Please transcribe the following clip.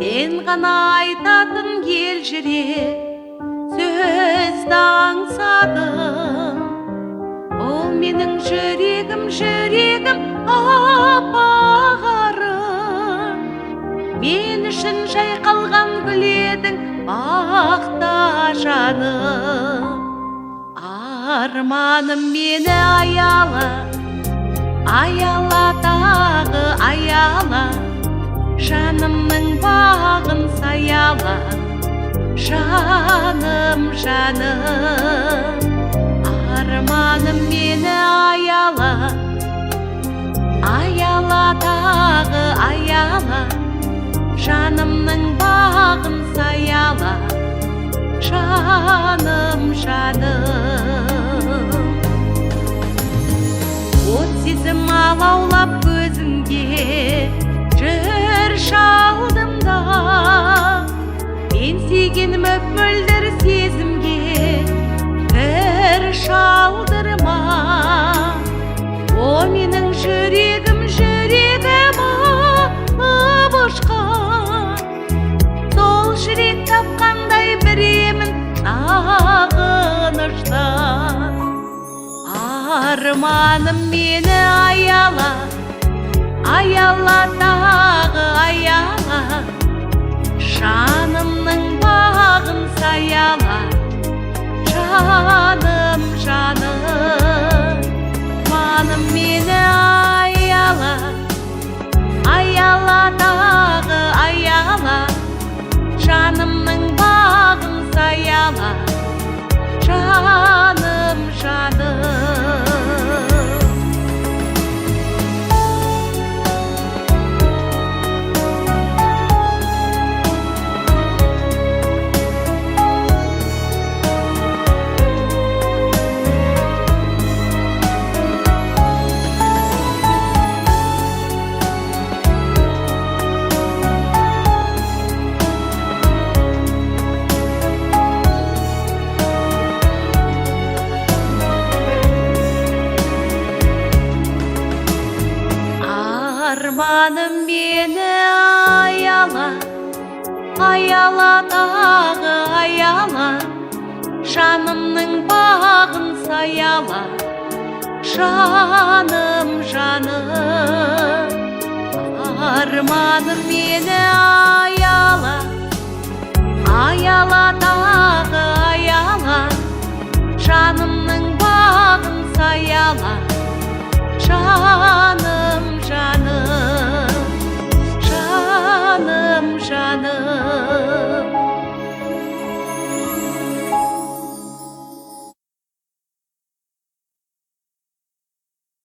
Сен ғана айтатын елжірек сөзді аңсадым. Ол менің жүрегім, аппағарым. Мен үшін жайқалған гүл едің, бақта жаным. Арманым мені аяла, аяла тағы аяла. Жанымның бағын саяла, жаным, жаным. Арманым мені аяла, аяла тағы аяла. Жанымның бағын саяла, жаным, жаным. От сезім алаулап көзіңде жүр шалдымда. Мен сүйгенім мөлдір сезімге бір шалдырма. О менің жүрегім, ұшқан. Сол жүрек тапқандай біремін сағыныштан. Арманым мені аяла, аяла тағы аяла. Жанымның бағын саяла, жаным, жаным. Арманым мені аяла, аяла тағы аяла. Жанымның бағын саяла, жаным, жаным. Арманым мені аяла, аяла тағы аяла. Жанымның бағын саяла, жаным, жаным. Арманым мені аяла, аяла тағы